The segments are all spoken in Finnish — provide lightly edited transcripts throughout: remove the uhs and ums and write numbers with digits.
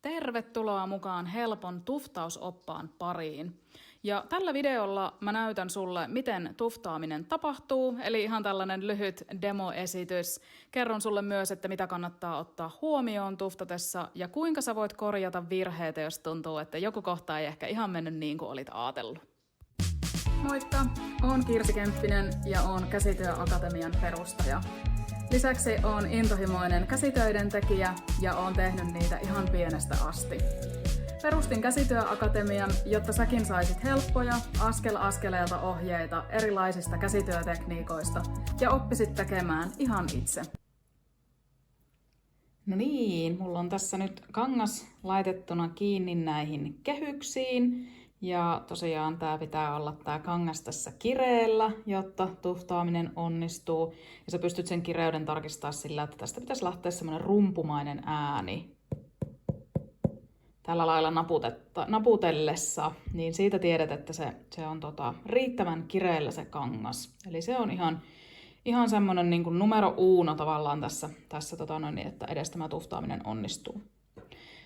Tervetuloa mukaan helpon tuftausoppaan pariin. Ja tällä videolla mä näytän sulle, miten tuftaaminen tapahtuu, eli ihan tällainen lyhyt demoesitys. Kerron sulle myös, että mitä kannattaa ottaa huomioon tuftatessa ja kuinka sä voit korjata virheitä, jos tuntuu, että joku kohta ei ehkä ihan mennyt niin kuin olit ajatellut. Moikka! Oon Kirsi Kemppinen ja oon Käsityöakatemian perustaja. Lisäksi oon intohimoinen käsitöiden tekijä ja oon tehnyt niitä ihan pienestä asti. Perustin Käsityöakatemian, jotta säkin saisit helppoja, askel askeleelta ohjeita erilaisista käsityötekniikoista ja oppisit tekemään ihan itse. No niin, mulla on tässä nyt kangas laitettuna kiinni näihin kehyksiin. Ja tosiaan tää pitää olla tää kangas tässä kireellä, jotta tuftaaminen onnistuu. Ja sä pystyt sen kireyden tarkistamaan sillä, että tästä pitäisi lähteä semmonen rumpumainen ääni. Tällä lailla naputellessa, niin siitä tiedät, että se on riittävän kireellä se kangas. Eli se on ihan semmonen niin kuin numero uno tavallaan tässä että edes tämä tuftaaminen onnistuu.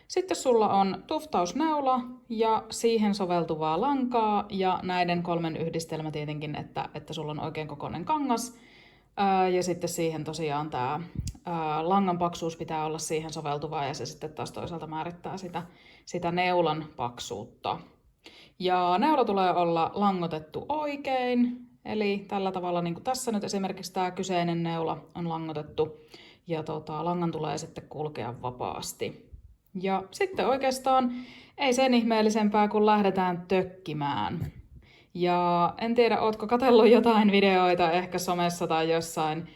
Sitten sulla on tuftausneula ja siihen soveltuvaa lankaa ja näiden kolmen yhdistelmä tietenkin, että sulla on oikein kokoinen kangas. Ja sitten siihen tosiaan tämä langan paksuus pitää olla siihen soveltuvaa ja se sitten taas toisaalta määrittää sitä neulan paksuutta. Ja neula tulee olla langotettu oikein, eli tällä tavalla niin kuin tässä nyt esimerkiksi tämä kyseinen neula on langotettu ja langan tulee sitten kulkea vapaasti. Ja sitten oikeastaan ei sen ihmeellisempää, kun lähdetään tökkimään. Ja en tiedä, ootko katsellut jotain videoita ehkä somessa tai jossain,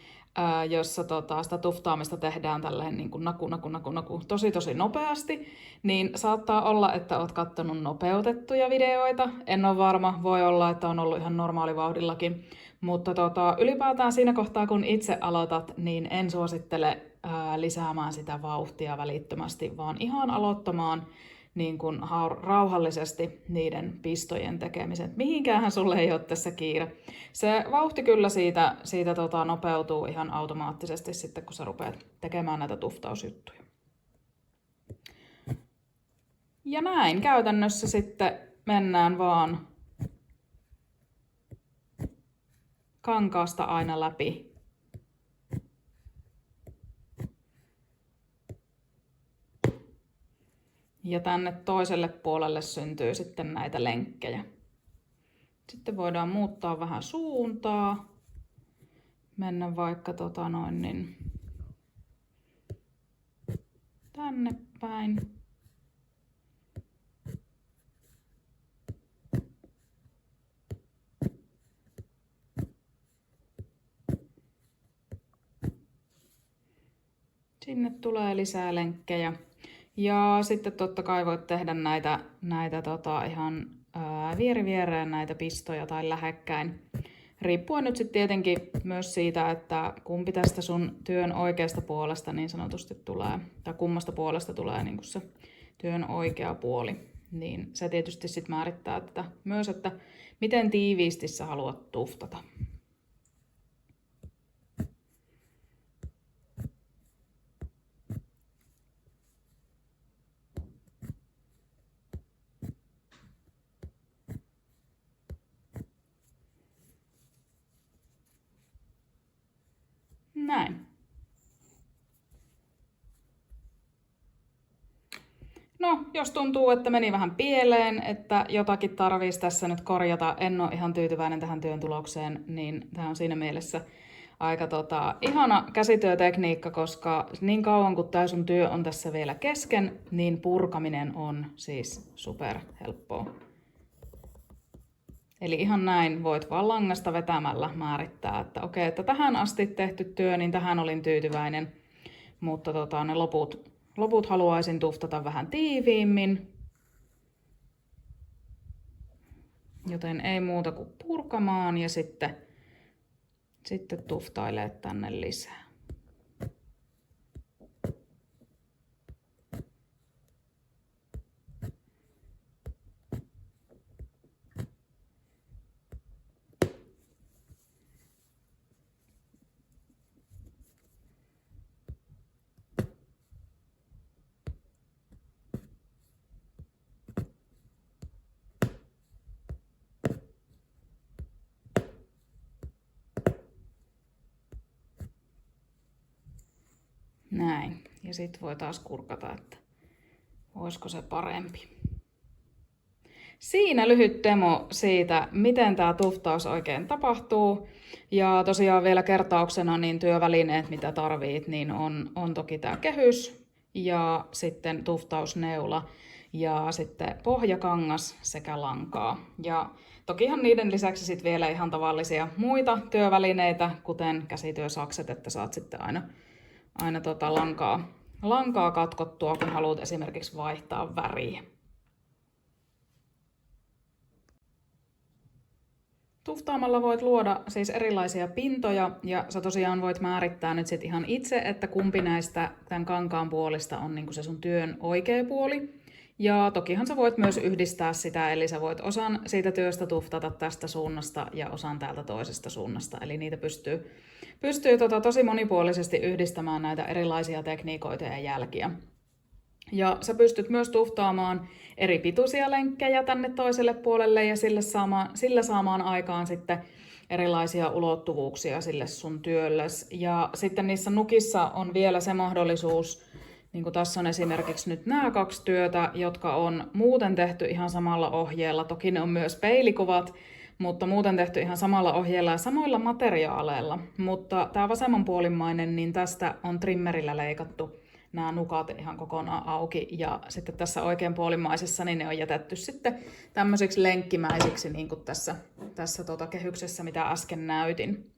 jossa sitä tuftaamista tehdään tälleen niin kuin naku tosi nopeasti, niin saattaa olla, että oot katsonut nopeutettuja videoita. En ole varma, voi olla, että on ollut ihan normaalivauhdillakin. Mutta ylipäätään siinä kohtaa, kun itse aloitat, niin en suosittele lisäämään sitä vauhtia välittömästi, vaan ihan aloittamaan niin kuin rauhallisesti niiden pistojen tekemisen. Mihinkäänhän sulle ei ole tässä kiire. Se vauhti kyllä siitä nopeutuu ihan automaattisesti sitten, kun sä rupeat tekemään näitä tuftausjuttuja. Ja näin käytännössä sitten mennään vaan kankaasta aina läpi. Ja tänne toiselle puolelle syntyy sitten näitä lenkkejä. Sitten voidaan muuttaa vähän suuntaa. Mennä vaikka tänne päin. Sinne tulee lisää lenkkejä. Ja sitten totta kai voit tehdä näitä ihan viereen näitä pistoja tai lähekkäin. Riippuen nyt sitten tietenkin myös siitä, että kumpi tästä sun työn oikeasta puolesta niin sanotusti tulee, tai kummasta puolesta tulee niin kuin se työn oikea puoli. Niin se tietysti sitten määrittää myös, että miten tiiviisti sä haluat tuftata. Näin. No, jos tuntuu, että meni vähän pieleen, että jotakin tarvitsisi tässä nyt korjata, en ole ihan tyytyväinen tähän työn tulokseen, niin tämä on siinä mielessä aika ihana käsityötekniikka, koska niin kauan kuin tämä sun työ on tässä vielä kesken, niin purkaminen on siis super helppoa. Eli ihan näin voit vaan langasta vetämällä määrittää, että okei, että tähän asti tehty työ, niin tähän olin tyytyväinen, mutta ne loput haluaisin tuftata vähän tiiviimmin. Joten ei muuta kuin purkamaan ja sitten tuftailee tänne lisää. Näin. Ja sit voi taas kurkata, että olisiko se parempi. Siinä lyhyt demo siitä, miten tämä tuftaus oikein tapahtuu. Ja tosiaan vielä kertauksena, niin työvälineet, mitä tarvit, niin on toki tämä kehys ja sitten tuftausneula ja sitten pohjakangas sekä lankaa. Ja tokihan niiden lisäksi sitten vielä ihan tavallisia muita työvälineitä, kuten käsityösakset, että saat sitten aina lankaa katkottua, kun haluat esimerkiksi vaihtaa väriä. Tuftaamalla voit luoda siis erilaisia pintoja ja sä tosiaan voit määrittää nyt sit ihan itse, että kumpi näistä tämän kankaan puolista on niinku se sun työn oikea puoli. Ja tokihan sä voit myös yhdistää sitä, eli sä voit osan siitä työstä tuftata tästä suunnasta ja osan täältä toisesta suunnasta. Eli niitä pystyy tosi monipuolisesti yhdistämään näitä erilaisia tekniikoita ja jälkiä. Ja sä pystyt myös tuftaamaan eri pituisia lenkkejä tänne toiselle puolelle ja sillä saamaan aikaan sitten erilaisia ulottuvuuksia sille sun työllesi. Ja sitten niissä nukissa on vielä se mahdollisuus, niin kuin tässä on esimerkiksi nyt nämä 2 työtä, jotka on muuten tehty ihan samalla ohjeella. Toki ne on myös peilikuvat, mutta muuten tehty ihan samalla ohjeella ja samoilla materiaaleilla. Mutta tämä vasemmanpuolimmainen, niin tästä on trimmerillä leikattu nämä nukat ihan kokonaan auki. Ja sitten tässä oikeanpuolimmaisessa niin ne on jätetty sitten tämmöisiksi lenkkimäisiksi, niin kuin tässä kehyksessä, mitä äsken näytin.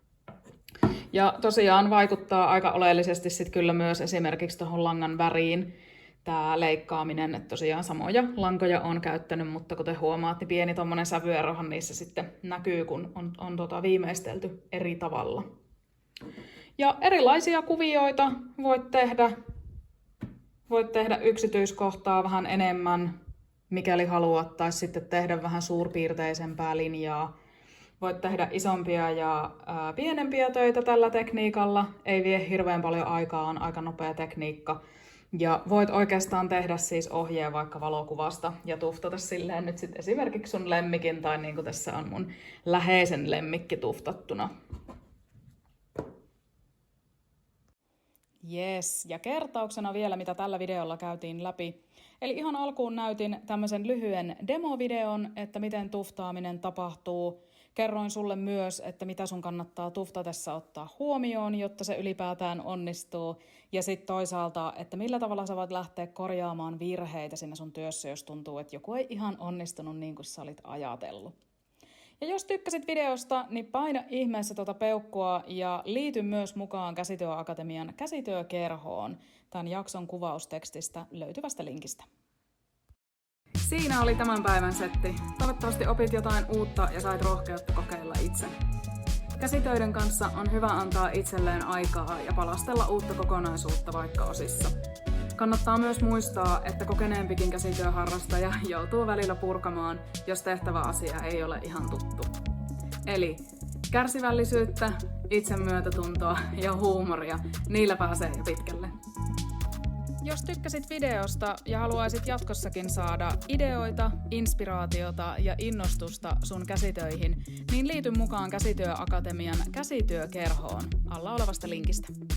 Ja tosiaan vaikuttaa aika oleellisesti sitten kyllä myös esimerkiksi tuohon langan väriin tämä leikkaaminen, että tosiaan samoja lankoja on käyttänyt, mutta kuten huomaat, niin pieni tommonen sävyerohan niissä sitten näkyy, kun on viimeistelty eri tavalla. Ja erilaisia kuvioita voit tehdä yksityiskohtaa vähän enemmän, mikäli haluat, tai sitten tehdä vähän suurpiirteisempää linjaa. Voit tehdä isompia ja pienempiä töitä tällä tekniikalla. Ei vie hirveän paljon aikaa, on aika nopea tekniikka. Ja voit oikeastaan tehdä siis ohjeen vaikka valokuvasta ja tuftata silleen nyt sitten esimerkiksi sun lemmikin, tai niin kuin tässä on mun läheisen lemmikki tuftattuna. Yes, ja kertauksena vielä, mitä tällä videolla käytiin läpi. Eli ihan alkuun näytin tämmöisen lyhyen demovideon, että miten tuftaaminen tapahtuu. Kerroin sulle myös, että mitä sun kannattaa tuftatessa ottaa huomioon, jotta se ylipäätään onnistuu. Ja sitten toisaalta, että millä tavalla sä voit lähteä korjaamaan virheitä siinä sun työssä, jos tuntuu, että joku ei ihan onnistunut niin kuin sä olit ajatellut. Ja jos tykkäsit videosta, niin paina ihmeessä tuota peukkua ja liity myös mukaan Käsityöakatemian käsityökerhoon tämän jakson kuvaustekstistä löytyvästä linkistä. Siinä oli tämän päivän setti. Toivottavasti opit jotain uutta ja sait rohkeutta kokeilla itse. Käsitöiden kanssa on hyvä antaa itselleen aikaa ja palastella uutta kokonaisuutta vaikka osissa. Kannattaa myös muistaa, että kokeneempikin käsityöharrastaja joutuu välillä purkamaan, jos tehtävä asia ei ole ihan tuttu. Eli kärsivällisyyttä, itsemyötätuntoa ja huumoria, niillä pääsee jo pitkälle. Jos tykkäsit videosta ja haluaisit jatkossakin saada ideoita, inspiraatiota ja innostusta sun käsitöihin, niin liity mukaan Käsityöakatemian käsityökerhoon alla olevasta linkistä.